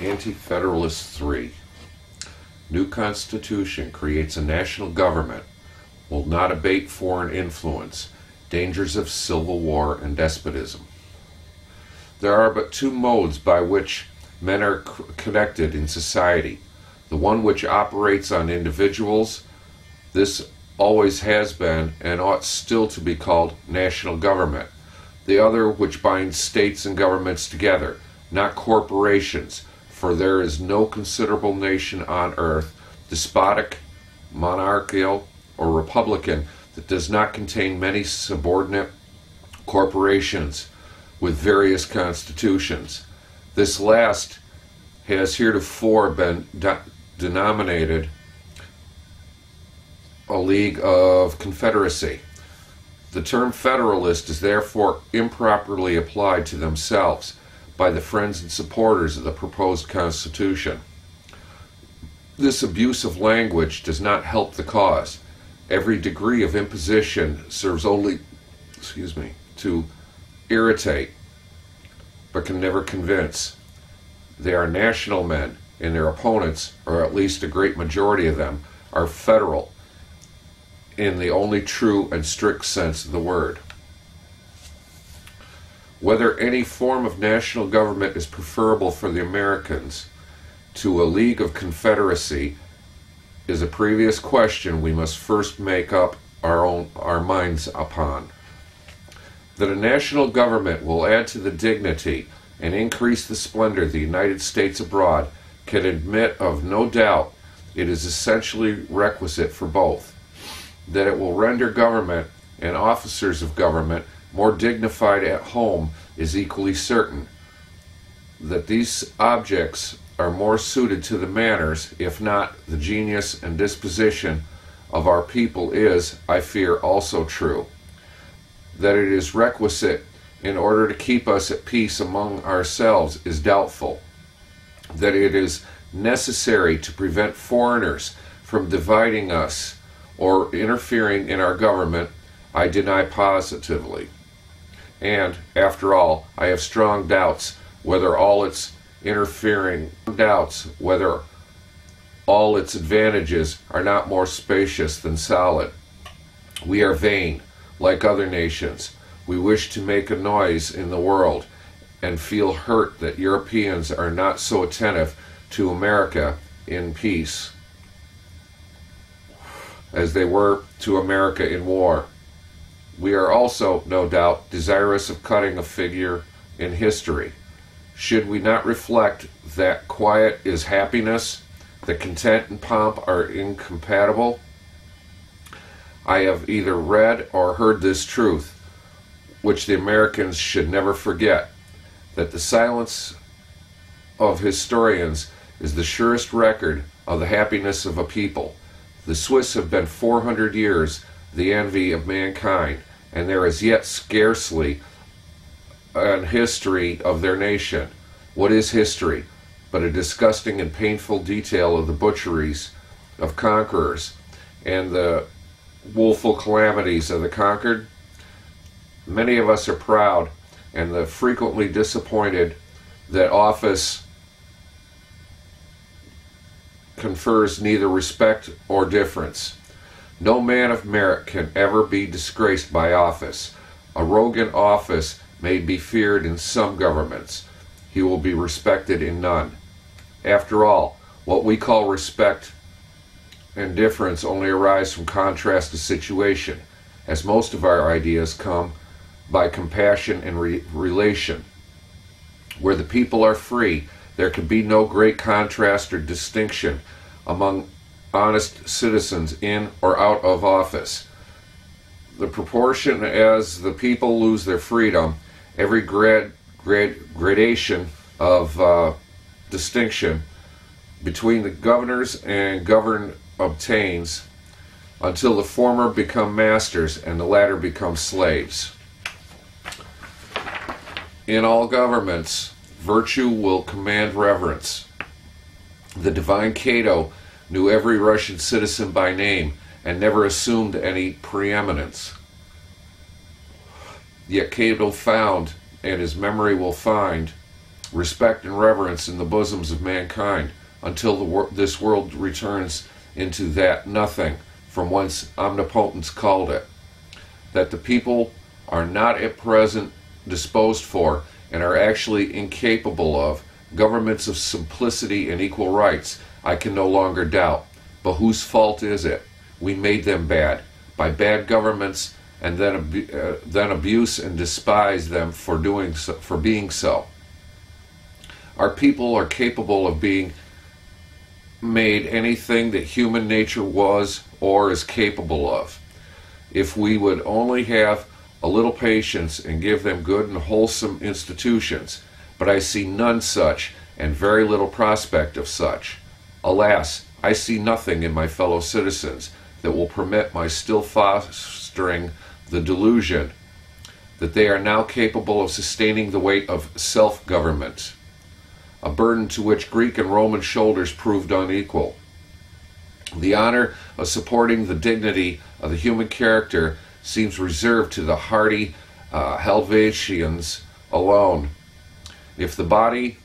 Anti Federalists 3. New Constitution creates a national government, will not abate foreign influence, dangers of civil war and despotism. There are but two modes by which men are connected in society. The one which operates on individuals, this always has been and ought still to be called national government. The other which binds states and governments together, not corporations, for there is no considerable nation on earth, despotic, monarchical, or republican, that does not contain many subordinate corporations with various constitutions. This last has heretofore been denominated a league of confederacy. The term Federalist is therefore improperly applied to themselves by the friends and supporters of the proposed Constitution. This abuse of language does not help the cause. Every degree of imposition serves only, to irritate, but can never convince. They are national men, and their opponents, or at least a great majority of them, are federal in the only true and strict sense of the word. Whether any form of national government is preferable for the Americans to a league of confederacy is a previous question we must first make up our minds upon. That a national government will add to the dignity and increase the splendor of the United States abroad can admit of no doubt. It is essentially requisite for both. That it will render government and officers of government more dignified at home is equally certain. That these objects are more suited to the manners, if not the genius and disposition of our people is, I fear, also true. That it is requisite in order to keep us at peace among ourselves is doubtful. That it is necessary to prevent foreigners from dividing us or interfering in our government, I deny positively. And, after all, I have strong doubts whether all its advantages are not more spacious than solid. We are vain, like other nations. We wish to make a noise in the world, and feel hurt that Europeans are not so attentive to America in peace as they were to America in war. We are also, no doubt, desirous of cutting a figure in history. Should we not reflect that quiet is happiness, that content and pomp are incompatible? I have either read or heard this truth, which the Americans should never forget, that the silence of historians is the surest record of the happiness of a people. The Swiss have been 400 years the envy of mankind, and there is yet scarcely an history of their nation. What is history but a disgusting and painful detail of the butcheries of conquerors and the woeful calamities of the conquered? Many of us are proud and frequently disappointed that office confers neither respect or deference. No man of merit can ever be disgraced by office. A rogue in office may be feared in some governments. He will be respected in none. After all, what we call respect and deference only arise from contrast of situation, as most of our ideas come by compassion and relation. Where the people are free, there can be no great contrast or distinction among honest citizens in or out of office. The proportion as the people lose their freedom, every gradation of distinction between the governors and governed obtains, until the former become masters and the latter become slaves. In all governments, virtue will command reverence. The divine Cato knew every Russian citizen by name and never assumed any preeminence. Yet Cato found, and his memory will find, respect and reverence in the bosoms of mankind until this world returns into that nothing from whence omnipotence called it, that the people are not at present disposed for and are actually incapable of governments of simplicity and equal rights, I can no longer doubt. But whose fault is it? We made them bad by bad governments, and then abuse and despise them for being so. Our people are capable of being made anything that human nature was or is capable of, if we would only have a little patience and give them good and wholesome institutions. But I see none such, and very little prospect of such. Alas, I see nothing in my fellow citizens that will permit my still fostering the delusion that they are now capable of sustaining the weight of self-government, a burden to which Greek and Roman shoulders proved unequal. The honor of supporting the dignity of the human character seems reserved to the hardy Helvetians alone. If the body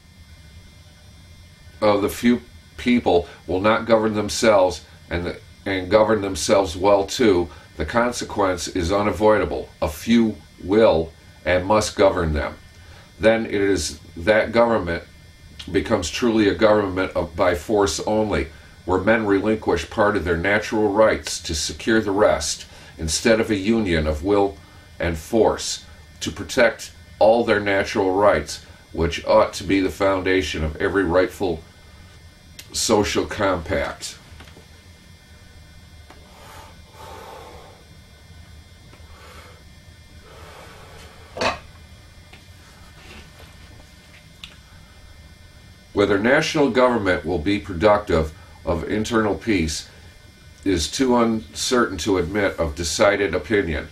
of the few people will not govern themselves, and govern themselves well too, the consequence is unavoidable. A few will and must govern them. Then it is that government becomes truly a government by force only, where men relinquish part of their natural rights to secure the rest, instead of a union of will and force to protect all their natural rights, which ought to be the foundation of every rightful social compact. Whether national government will be productive of internal peace is too uncertain to admit of decided opinion.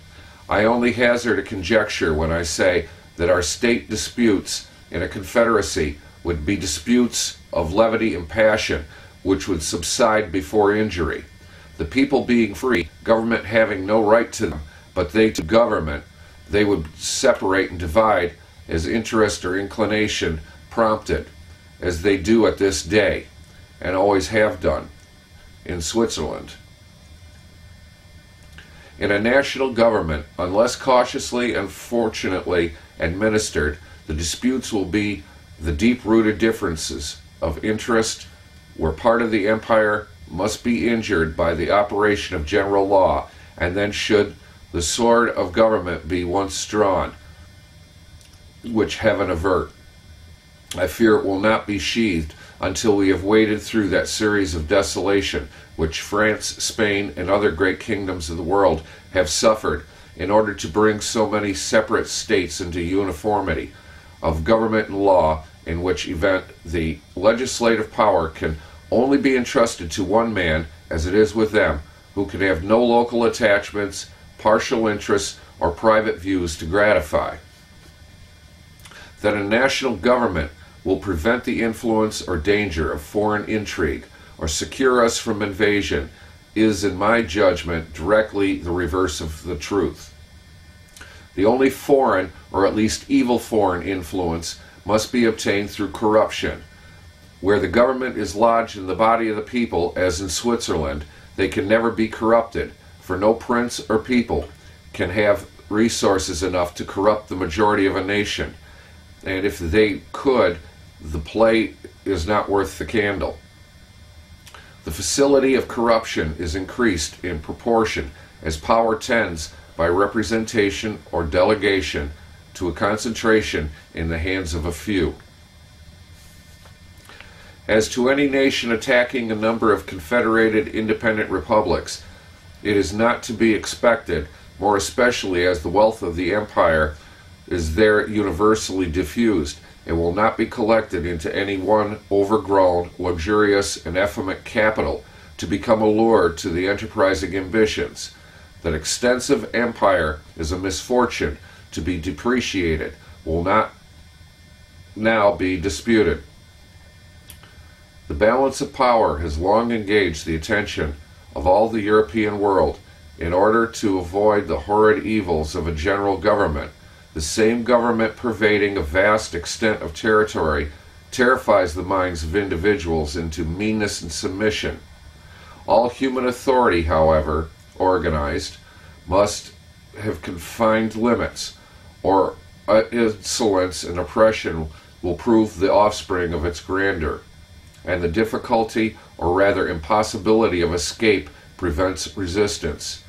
I only hazard a conjecture when I say that our state disputes in a confederacy would be disputes of levity and passion, which would subside before injury. The people being free, government having no right to them, but they to government, they would separate and divide as interest or inclination prompted, as they do at this day, and always have done, in Switzerland. In a national government, unless cautiously and fortunately administered, the disputes will be the deep-rooted differences of interest, where part of the empire must be injured by the operation of general law, and then should the sword of government be once drawn, which heaven avert, I fear it will not be sheathed until we have waded through that series of desolation which France, Spain, and other great kingdoms of the world have suffered in order to bring so many separate states into uniformity of government and law, in which event the legislative power can only be entrusted to one man, as it is with them, who can have no local attachments, partial interests, or private views to gratify. That a national government will prevent the influence or danger of foreign intrigue, or secure us from invasion, is, in my judgment, directly the reverse of the truth. The only foreign, or at least evil foreign influence, must be obtained through corruption. Where the government is lodged in the body of the people, as in Switzerland, they can never be corrupted, for no prince or people can have resources enough to corrupt the majority of a nation, and if they could, the play is not worth the candle. The facility of corruption is increased in proportion as power tends, by representation or delegation, to a concentration in the hands of a few. As to any nation attacking a number of confederated independent republics, it is not to be expected, more especially as the wealth of the empire is there universally diffused, it will not be collected into any one overgrown, luxurious, and effeminate capital to become a lure to the enterprising ambitions. That extensive empire is a misfortune to be depreciated, will not now be disputed. The balance of power has long engaged the attention of all the European world. In order to avoid the horrid evils of a general government, The same government pervading a vast extent of territory terrifies the minds of individuals into meanness and submission. All human authority, however organized, must have confined limits, or insolence and oppression will prove the offspring of its grandeur, and the difficulty, or rather impossibility, of escape prevents resistance.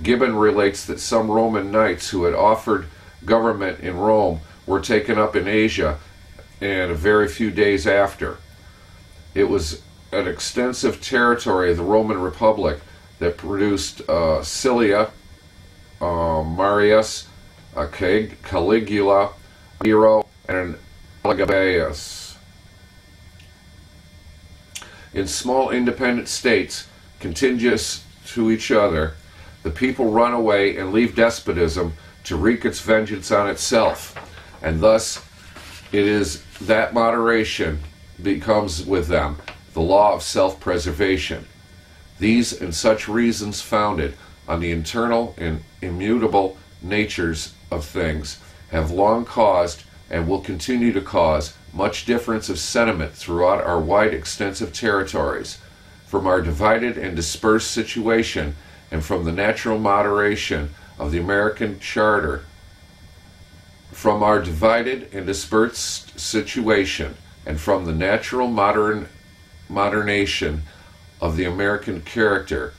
Gibbon relates that some Roman knights who had offered government in Rome were taken up in Asia, and a very few days after. It was an extensive territory of the Roman Republic that produced Cilia, Marius, Caligula, Nero, and Agabus. In small independent states, contiguous to each other, the people run away and leave despotism to wreak its vengeance on itself, and thus it is that moderation becomes with them the law of self-preservation. These and such reasons founded on the internal and immutable natures of things have long caused and will continue to cause much difference of sentiment throughout our wide extensive territories. From our divided and dispersed situation and from the natural moderation of the American Charter, from our divided and dispersed situation and from the natural modernation of the American character,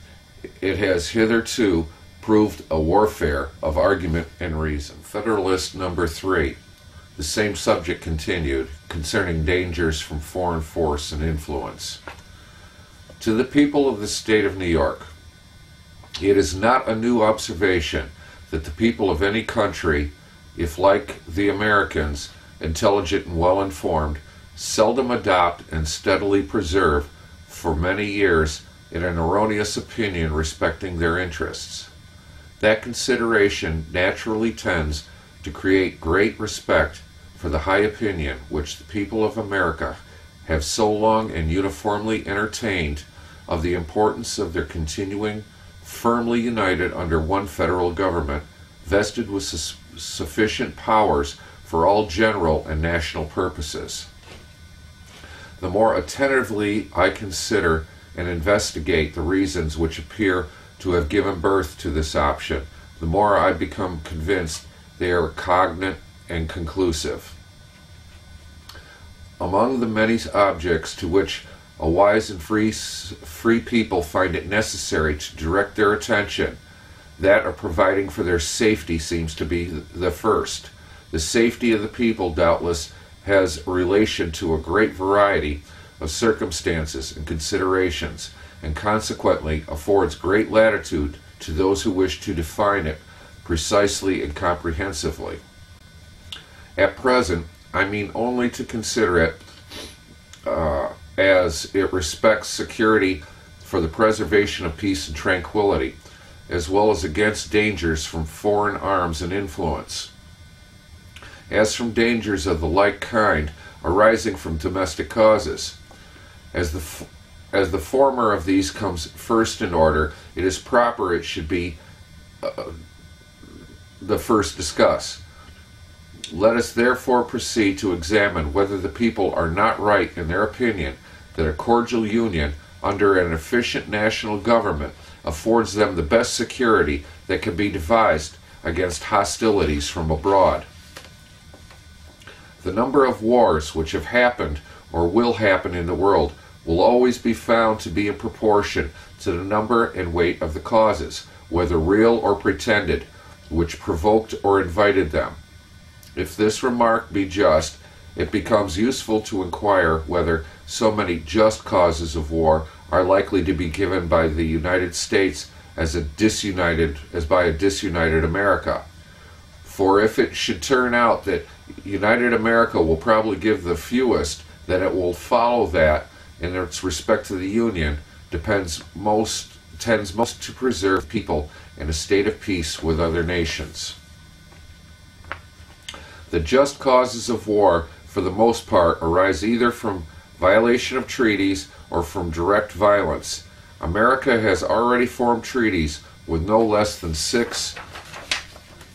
it has hitherto proved a warfare of argument and reason. Federalist number 3. The same subject continued, concerning dangers from foreign force and influence. To the people of the state of New York, it is not a new observation that the people of any country, if like the Americans, intelligent and well-informed, seldom adopt and steadily preserve for many years in an erroneous opinion respecting their interests. That consideration naturally tends to create great respect for the high opinion which the people of America have so long and uniformly entertained of the importance of their continuing firmly united under one federal government, vested with sufficient powers for all general and national purposes. The more attentively I consider and investigate the reasons which appear to have given birth to this option, the more I become convinced they are cognate and conclusive. Among the many objects to which a wise and free people find it necessary to direct their attention, that of providing for their safety seems to be the first. The safety of the people doubtless has relation to a great variety of circumstances and considerations, and consequently affords great latitude to those who wish to define it precisely and comprehensively. At present, I mean only to consider it as it respects security for the preservation of peace and tranquility, as well as against dangers from foreign arms and influence. As from dangers of the like kind arising from domestic causes. As the former of these comes first in order, it is proper it should be the first discussed. Let us therefore proceed to examine whether the people are not right in their opinion that a cordial union under an efficient national government affords them the best security that can be devised against hostilities from abroad. The number of wars which have happened or will happen in the world will always be found to be in proportion to the number and weight of the causes, whether real or pretended, which provoked or invited them. If this remark be just, it becomes useful to inquire whether so many just causes of war are likely to be given by the United States as by a disunited America. For if it should turn out that United America will probably give the fewest, then it will follow that, in its respect to the Union, tends most to preserve people in a state of peace with other nations. The just causes of war, for the most part, arise either from violation of treaties or from direct violence. America has already formed treaties with no less than 6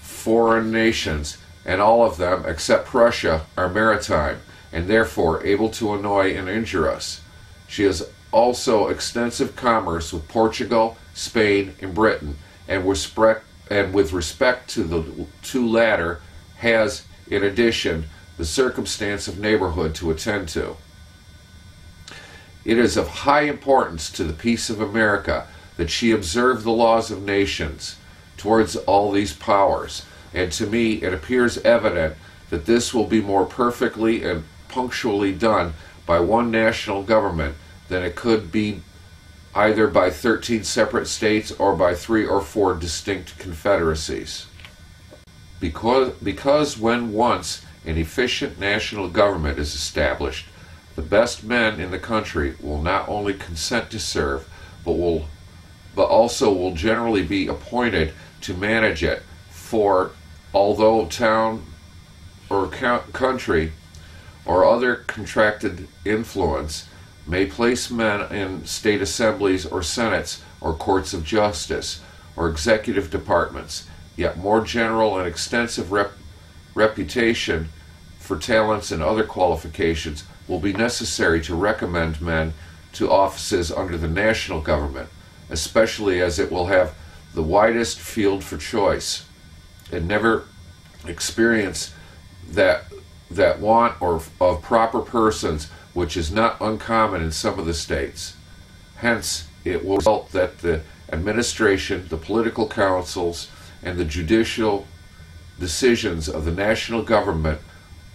foreign nations, and all of them, except Prussia, are maritime, and therefore able to annoy and injure us. She has also extensive commerce with Portugal, Spain, and Britain, and with respect to the two latter, has, in addition, the circumstance of neighborhood to attend to. It is of high importance to the peace of America that she observe the laws of nations towards all these powers, and to me it appears evident that this will be more perfectly and punctually done by one national government than it could be either by 13 separate states or by 3 or 4 distinct confederacies. Because when once an efficient national government is established, the best men in the country will not only consent to serve, but also will generally be appointed to manage it. For although town or country or other contracted influence may place men in state assemblies or senates or courts of justice or executive departments, yet more general and extensive reputation for talents and other qualifications will be necessary to recommend men to offices under the national government, especially as it will have the widest field for choice, and never experience that want of proper persons, which is not uncommon in some of the states. Hence, it will result that the administration, the political councils, and the judicial decisions of the national government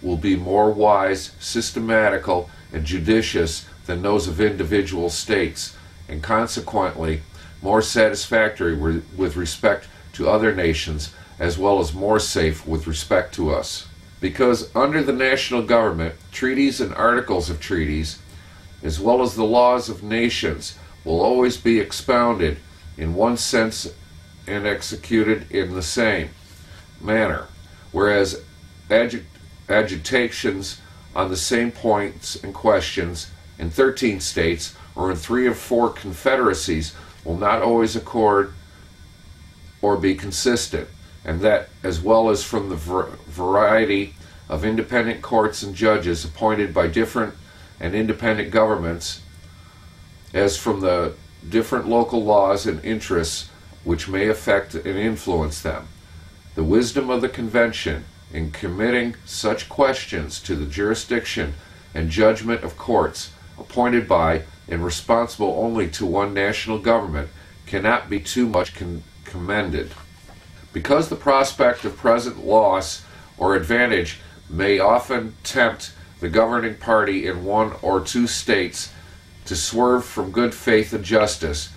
will be more wise, systematical, and judicious than those of individual states, and consequently more satisfactory with respect to other nations, as well as more safe with respect to us. Because under the national government, treaties and articles of treaties, as well as the laws of nations, will always be expounded in one sense and executed in the same manner, whereas agitations on the same points and questions in 13 states or in 3 or 4 confederacies will not always accord or be consistent, and that as well as from the variety of independent courts and judges appointed by different and independent governments, as from the different local laws and interests which may affect and influence them. The wisdom of the convention in committing such questions to the jurisdiction and judgment of courts appointed by and responsible only to one national government cannot be too much commended. Because the prospect of present loss or advantage may often tempt the governing party in 1 or 2 states to swerve from good faith and justice,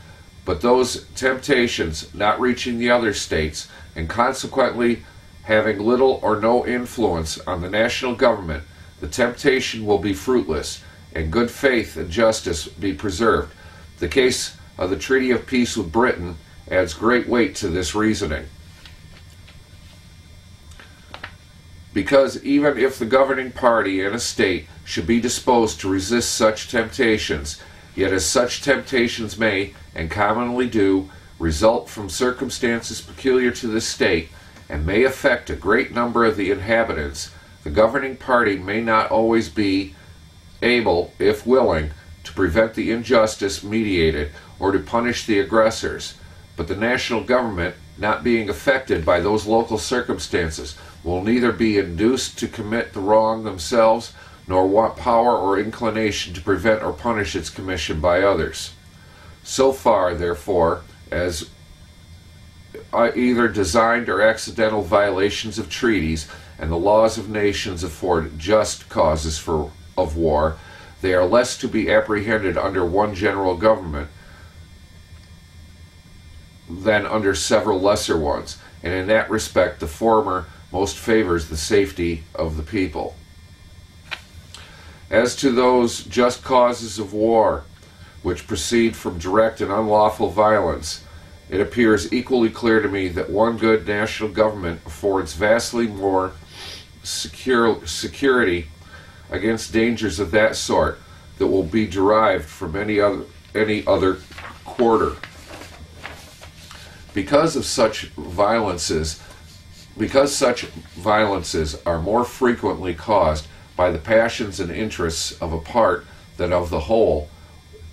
but those temptations not reaching the other states, and consequently having little or no influence on the national government, the temptation will be fruitless, and good faith and justice be preserved. The case of the Treaty of Peace with Britain adds great weight to this reasoning. Because even if the governing party in a state should be disposed to resist such temptations, yet as such temptations may, and commonly do, result from circumstances peculiar to the state, and may affect a great number of the inhabitants, the governing party may not always be able, if willing, to prevent the injustice mediated or to punish the aggressors. But the national government, not being affected by those local circumstances, will neither be induced to commit the wrong themselves, nor want power or inclination to prevent or punish its commission by others. So far, therefore, as either designed or accidental violations of treaties and the laws of nations afford just causes of war, they are less to be apprehended under one general government than under several lesser ones, and in that respect the former most favors the safety of the people. As to those just causes of war which proceed from direct and unlawful violence, it appears equally clear to me that one good national government affords vastly more security against dangers of that sort that will be derived from any other quarter. Because of such violences Because such violences are more frequently caused by the passions and interests of a part than of the whole,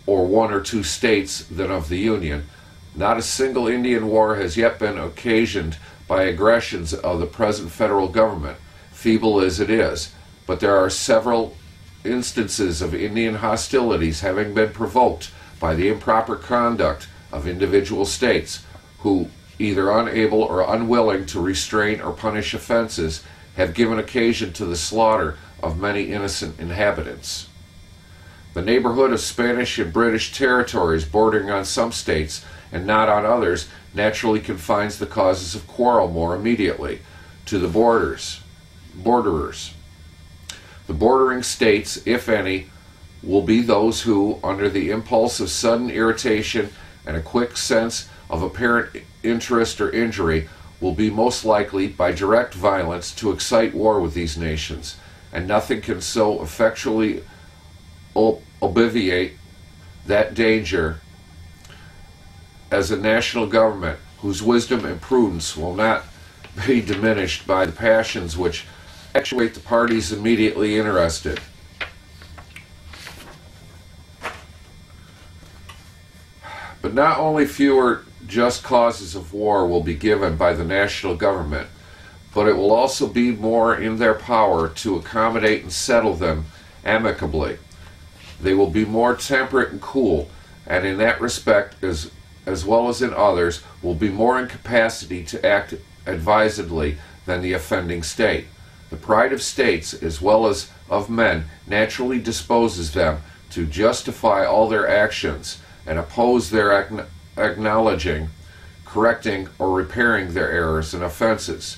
or one or two states than of the Union, not a single Indian war has yet been occasioned by aggressions of the present federal government, feeble as it is, but there are several instances of Indian hostilities having been provoked by the improper conduct of individual states, who, either unable or unwilling to restrain or punish offenses, have given occasion to the slaughter of many innocent inhabitants. The neighborhood of Spanish and British territories bordering on some states and not on others naturally confines the causes of quarrel more immediately to the borderers. The bordering states, if any, will be those who, under the impulse of sudden irritation and a quick sense of apparent interest or injury, will be most likely, by direct violence, to excite war with these nations, and nothing can so effectually obviate that danger as a national government whose wisdom and prudence will not be diminished by the passions which actuate the parties immediately interested. But not only fewer just causes of war will be given by the national government, but it will also be more in their power to accommodate and settle them amicably. They will be more temperate and cool, and in that respect, as well as in others, will be more in capacity to act advisedly than the offending state. The pride of states, as well as of men, naturally disposes them to justify all their actions and oppose their acknowledging, correcting, or repairing their errors and offenses.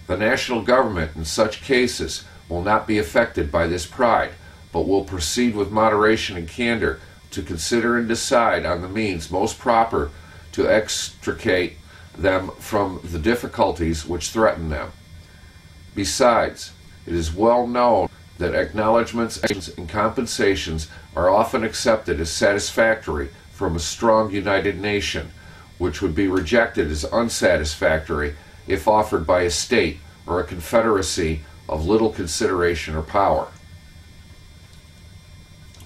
The national government, in such cases, will not be affected by this pride, but will proceed with moderation and candor to consider and decide on the means most proper to extricate them from the difficulties which threaten them. Besides, it is well known that acknowledgments and compensations are often accepted as satisfactory from a strong united nation, which would be rejected as unsatisfactory if offered by a state or a confederacy of little consideration or power.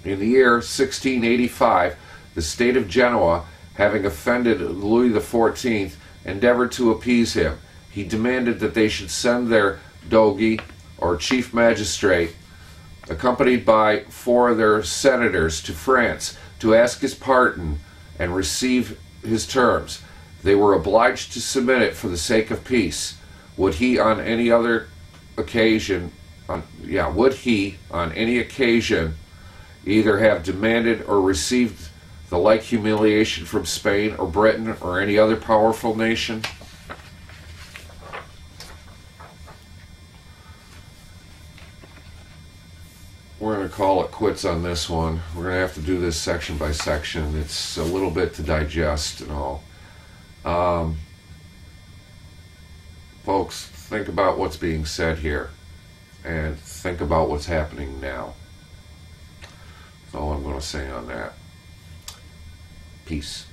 In the year 1685, the state of Genoa, having offended Louis XIV, endeavored to appease him. He demanded that they should send their doge, or chief magistrate, accompanied by 4 of their senators, to France to ask his pardon and receive his terms. They were obliged to submit it for the sake of peace. Would he on any occasion either have demanded or received the like humiliation from Spain or Britain or any other powerful nation? We're going to call it quits on this one. We're going to have to do this section by section. It's a little bit to digest and all. Folks, think about what's being said here and think about what's happening now. That's all I'm going to say on that. Peace.